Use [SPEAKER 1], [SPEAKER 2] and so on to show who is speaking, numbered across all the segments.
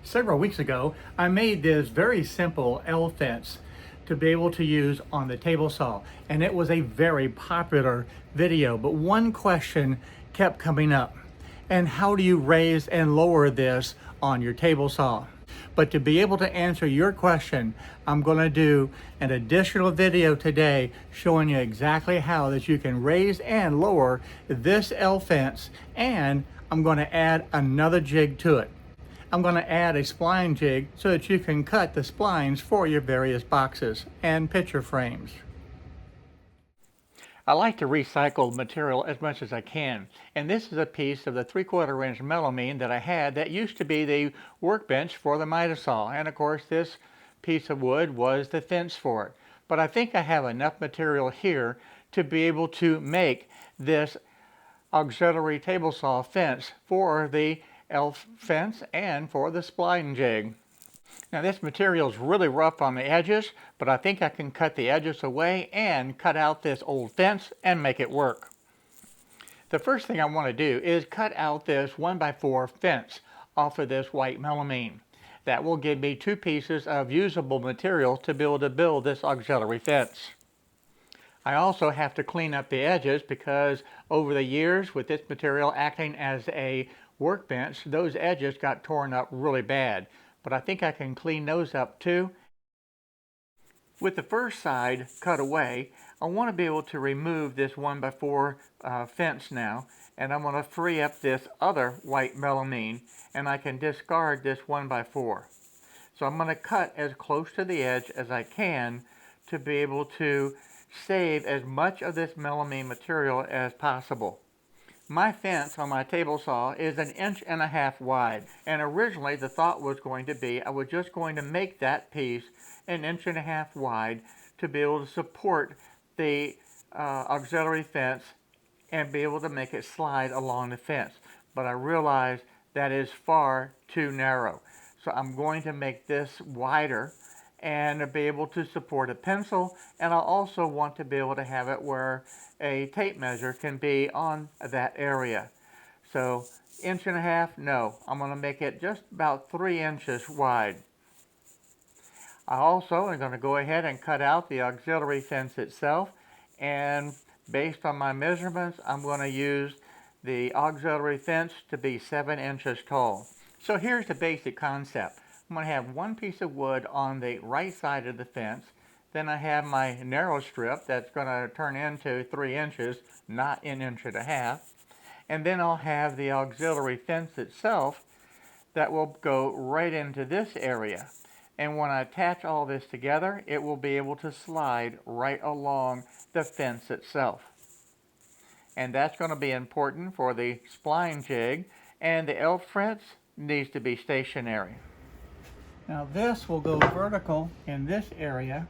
[SPEAKER 1] Several weeks ago, I made this very simple L fence to be able to use on the table saw, and it was a very popular video. But one question kept coming up: and how do you raise and lower this on your table saw? But to be able to answer your question, I'm going to do an additional video today showing you exactly how that you can raise and lower this L fence, and I'm going to add another jig to it. I'm going to add a spline jig so that you can cut the splines for your various boxes and picture frames. I like to recycle material as much as I can, and this is a piece of the 3/4 inch melamine that I had that used to be the workbench for the miter saw, and of course this piece of wood was the fence for it. But I think I have enough material here to be able to make this auxiliary table saw fence for the L fence and for the spline jig. Now this material is really rough on the edges, but I think I can cut the edges away and cut out this old fence and make it work. The first thing I want to do is cut out this 1x4 fence off of this white melamine. That will give me 2 pieces of usable material to be able to build this auxiliary fence. I also have to clean up the edges because over the years with this material acting as a workbench, those edges got torn up really bad. But I think I can clean those up too. With the first side cut away, I want to be able to remove this 1x4 fence now, and I'm going to free up this other white melamine, and I can discard this 1x4. So I'm going to cut as close to the edge as I can to be able to save as much of this melamine material as possible. My fence on my table saw is 1.5 inches wide, and originally the thought was going to be I was just going to make that piece 1.5 inches wide to be able to support the auxiliary fence and be able to make it slide along the fence. But I realized that is far too narrow. So I'm going to make this wider and be able to support a pencil, and I also want to be able to have it where a tape measure can be on that area. So 1.5 inches, no, I'm going to make it just about 3 inches wide. I also am going to go ahead and cut out the auxiliary fence itself, and based on my measurements, I'm going to use the auxiliary fence to be 7 inches tall. So here's the basic concept. I'm going to have one piece of wood on the right side of the fence. Then I have my narrow strip that's going to turn into 3 inches, not 1.5 inches. And then I'll have the auxiliary fence itself that will go right into this area. And when I attach all this together, it will be able to slide right along the fence itself. And that's going to be important for the spline jig, and the L fence needs to be stationary. Now this will go vertical in this area,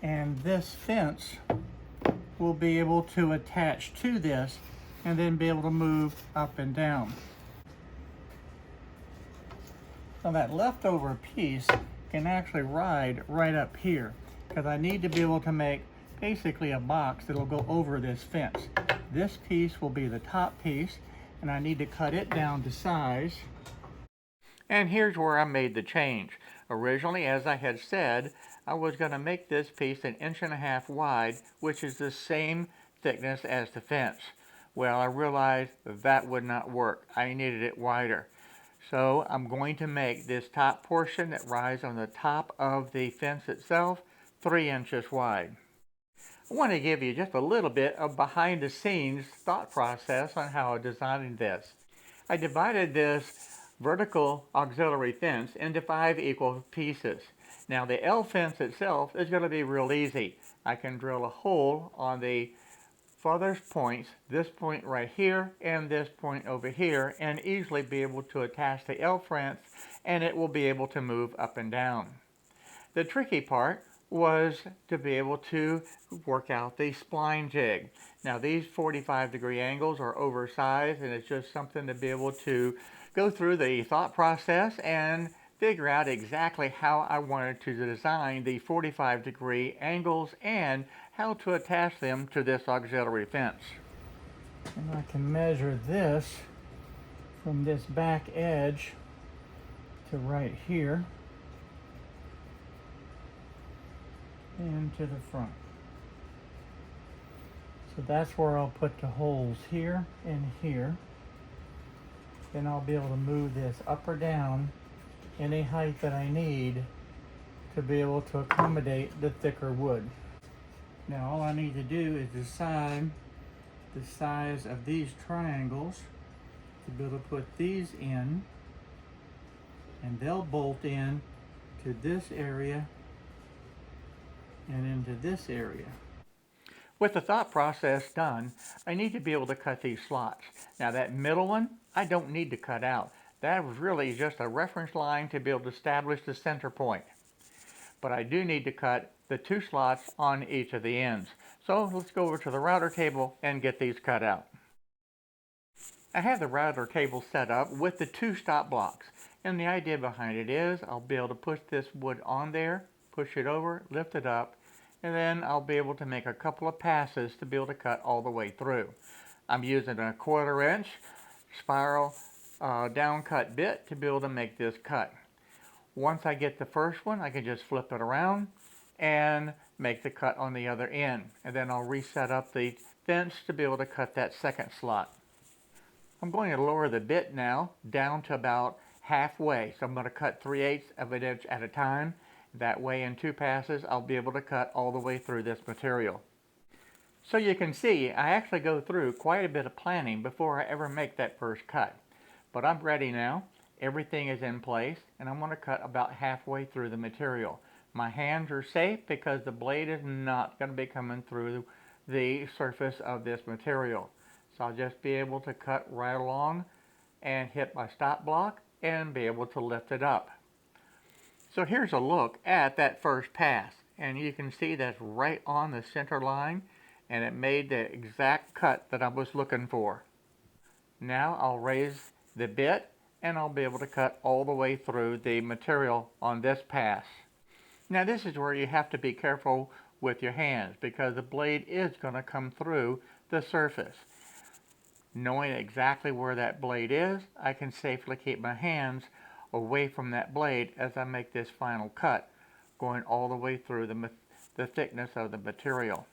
[SPEAKER 1] and this fence will be able to attach to this and then be able to move up and down. Now that leftover piece can actually ride right up here, because I need to be able to make basically a box that will go over this fence. This piece will be the top piece, and I need to cut it down to size. And here's where I made the change. Originally, as I had said, I was going to make this piece 1.5 inches wide, which is the same thickness as the fence. Well, I realized that would not work. I needed it wider. So I'm going to make this top portion that rides on the top of the fence itself 3 inches wide. I want to give you just a little bit of behind the scenes thought process on how I designed this. I divided this vertical auxiliary fence into 5 equal pieces. Now the L fence itself is going to be real easy. I can drill a hole on the farthest points, this point right here and this point over here, and easily be able to attach the L fence, and it will be able to move up and down. The tricky part was to be able to work out the spline jig. Now these 45-degree angles are oversized, and it's just something to be able to go through the thought process and figure out exactly how I wanted to design the 45-degree angles and how to attach them to this auxiliary fence. And I can measure this from this back edge to right here and to the front. So that's where I'll put the holes here and here. Then I'll be able to move this up or down any height that I need to be able to accommodate the thicker wood. Now all I need to do is decide the size of these triangles to be able to put these in, and they'll bolt in to this area and into this area. With the thought process done, I need to be able to cut these slots. Now that middle one, I don't need to cut out. That was really just a reference line to be able to establish the center point. But I do need to cut the 2 slots on each of the ends. So let's go over to the router table and get these cut out. I have the router table set up with the 2 stop blocks. And the idea behind it is I'll be able to push this wood on there, push it over, lift it up, and then I'll be able to make a couple of passes to be able to cut all the way through. I'm using a 1/4 inch spiral down cut bit to be able to make this cut. Once I get the first one, I can just flip it around and make the cut on the other end. And then I'll reset up the fence to be able to cut that second slot. I'm going to lower the bit now down to about halfway. So I'm going to cut 3/8 of an inch at a time. That way in 2 passes I'll be able to cut all the way through this material. So you can see I actually go through quite a bit of planning before I ever make that first cut. But I'm ready now. Everything is in place and I'm going to cut about halfway through the material. My hands are safe because the blade is not going to be coming through the surface of this material. So I'll just be able to cut right along and hit my stop block and be able to lift it up. So here's a look at that first pass, and you can see that's right on the center line, and it made the exact cut that I was looking for. Now I'll raise the bit and I'll be able to cut all the way through the material on this pass. Now this is where you have to be careful with your hands because the blade is going to come through the surface. Knowing exactly where that blade is, I can safely keep my hands away from that blade as I make this final cut, going all the way through the thickness of the material.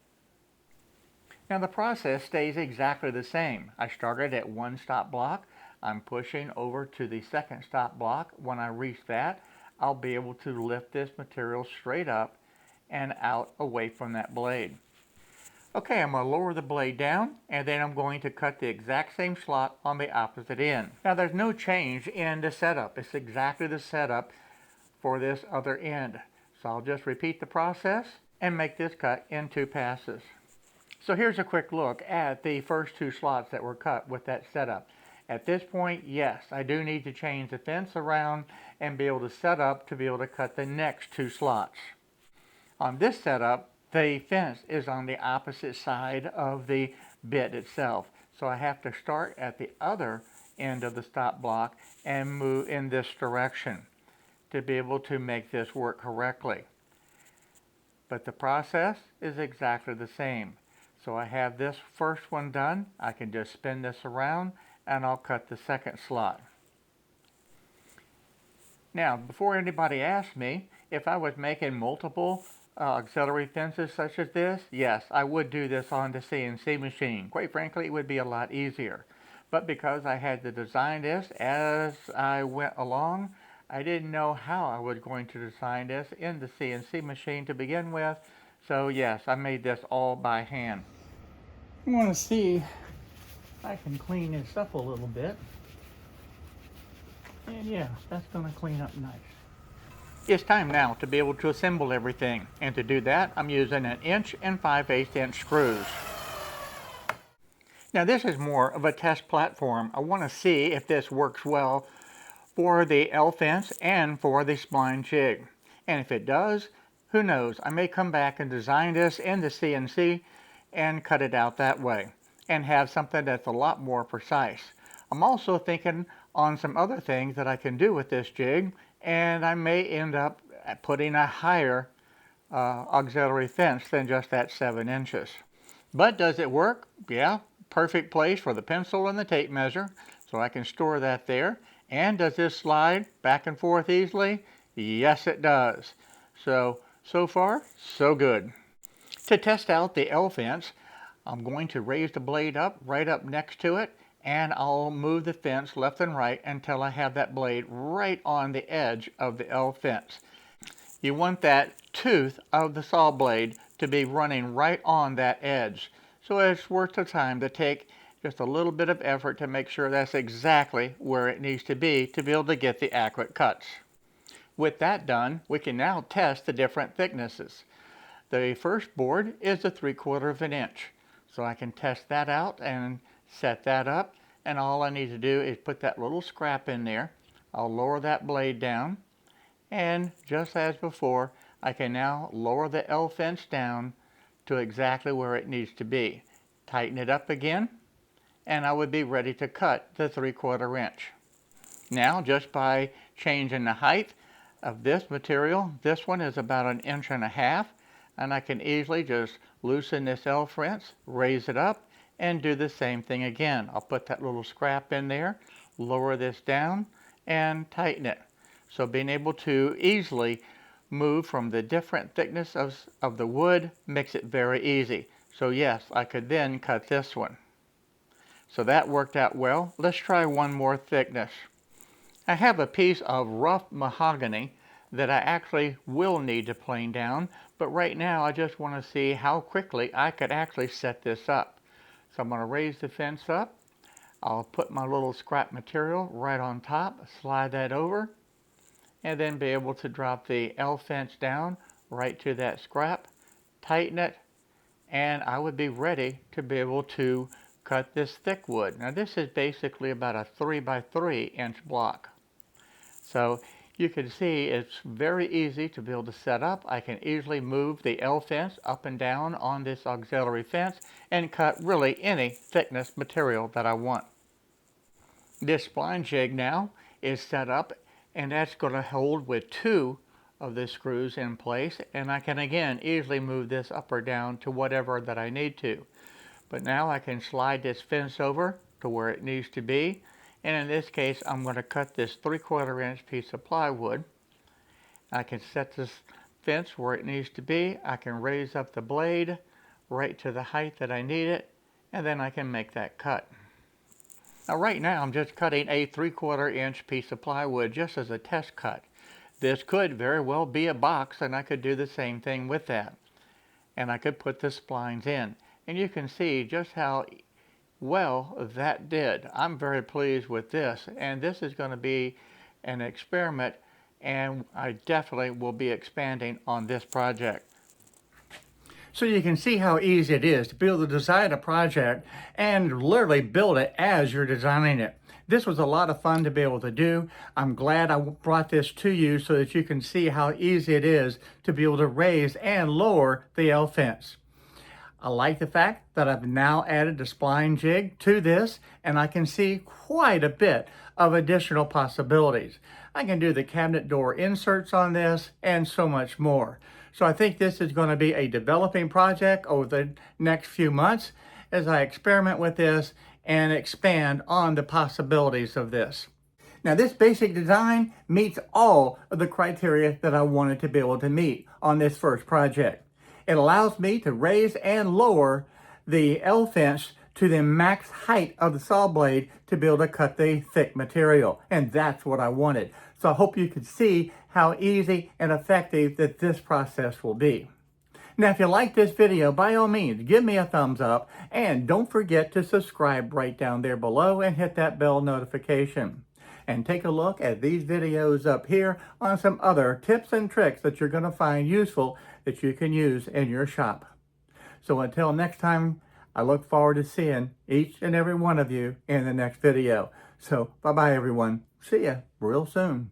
[SPEAKER 1] Now the process stays exactly the same. I started at 1 stop block. I'm pushing over to the 2nd stop block. When I reach that, I'll be able to lift this material straight up and out away from that blade. Okay, I'm going to lower the blade down and then I'm going to cut the exact same slot on the opposite end. Now there's no change in the setup. It's exactly the setup for this other end. So I'll just repeat the process and make this cut in 2 passes. So here's a quick look at the first 2 slots that were cut with that setup. At this point, yes, I do need to change the fence around and be able to set up to be able to cut the next 2 slots. On this setup, the fence is on the opposite side of the bit itself. So I have to start at the other end of the stop block and move in this direction to be able to make this work correctly. But the process is exactly the same. So I have this first one done. I can just spin this around and I'll cut the second slot. Now, before anybody asks me if I was making multiple auxiliary fences such as this, yes, I would do this on the CNC machine. Quite frankly, it would be a lot easier. But because I had to design this as I went along, I didn't know how I was going to design this in the CNC machine to begin with. So yes, I made this all by hand. I want to see if I can clean this up a little bit. And yeah, that's going to clean up nice. It's time now to be able to assemble everything, and to do that I'm using 1 inch and 5/8 inch screws. Now this is more of a test platform. I want to see if this works well for the L fence and for the spline jig. And if it does, who knows, I may come back and design this in the CNC and cut it out that way and have something that's a lot more precise. I'm also thinking on some other things that I can do with this jig, and I may end up putting a higher auxiliary fence than just that 7 inches. But does it work? Yeah, perfect place for the pencil and the tape measure, so I can store that there. And does this slide back and forth easily? Yes, it does. So far, so good. To test out the L fence, I'm going to raise the blade up right up next to it, and I'll move the fence left and right until I have that blade right on the edge of the L fence. You want that tooth of the saw blade to be running right on that edge. So it's worth the time to take just a little bit of effort to make sure that's exactly where it needs to be able to get the accurate cuts. With that done, we can now test the different thicknesses. The first board is the 3/4 of an inch. So I can test that out and set that up. And all I need to do is put that little scrap in there. I'll lower that blade down. And just as before, I can now lower the L fence down to exactly where it needs to be. Tighten it up again, and I would be ready to cut the 3/4 inch. Now, just by changing the height of this material, this one is about 1.5 inches, and I can easily just loosen this L fence, raise it up, and do the same thing again. I'll put that little scrap in there, lower this down, and tighten it. So being able to easily move from the different thickness of the wood makes it very easy. So yes, I could then cut this one. So that worked out well. Let's try one more thickness. I have a piece of rough mahogany that I actually will need to plane down, but right now I just want to see how quickly I could actually set this up. So I'm going to raise the fence up. I'll put my little scrap material right on top, slide that over, and then be able to drop the L fence down right to that scrap, tighten it, and I would be ready to be able to cut this thick wood. Now this is basically about a 3x3 inch block. So you can see it's very easy to be able to set up. I can easily move the L fence up and down on this auxiliary fence and cut really any thickness material that I want. This spline jig now is set up, and that's going to hold with 2 of the screws in place, and I can again easily move this up or down to whatever that I need to. But now I can slide this fence over to where it needs to be, and in this case I'm going to cut this 3/4 inch piece of plywood. I can set this fence where it needs to be. I can raise up the blade right to the height that I need it, and then I can make that cut. Now right now I'm just cutting a 3/4 inch piece of plywood just as a test cut. This could very well be a box, and I could do the same thing with that. And I could put the splines in. And you can see just how well that did. I'm very pleased with this, and this is going to be an experiment, and I definitely will be expanding on this project. So you can see how easy it is to be able to design a project and literally build it as you're designing it. This was a lot of fun to be able to do. I'm glad I brought this to you so that you can see how easy it is to be able to raise and lower the L fence. I like the fact that I've now added the spline jig to this, and I can see quite a bit of additional possibilities. I can do the cabinet door inserts on this and so much more. So I think this is going to be a developing project over the next few months as I experiment with this and expand on the possibilities of this. Now this basic design meets all of the criteria that I wanted to be able to meet on this first project. It allows me to raise and lower the L fence to the max height of the saw blade to be able to cut the thick material. And that's what I wanted. So I hope you could see how easy and effective that this process will be. Now, if you like this video, by all means, give me a thumbs up, and don't forget to subscribe right down there below and hit that bell notification. And take a look at these videos up here on some other tips and tricks that you're going to find useful that you can use in your shop. So until next time, I look forward to seeing each and every one of you in the next video. So bye-bye, everyone. See ya real soon.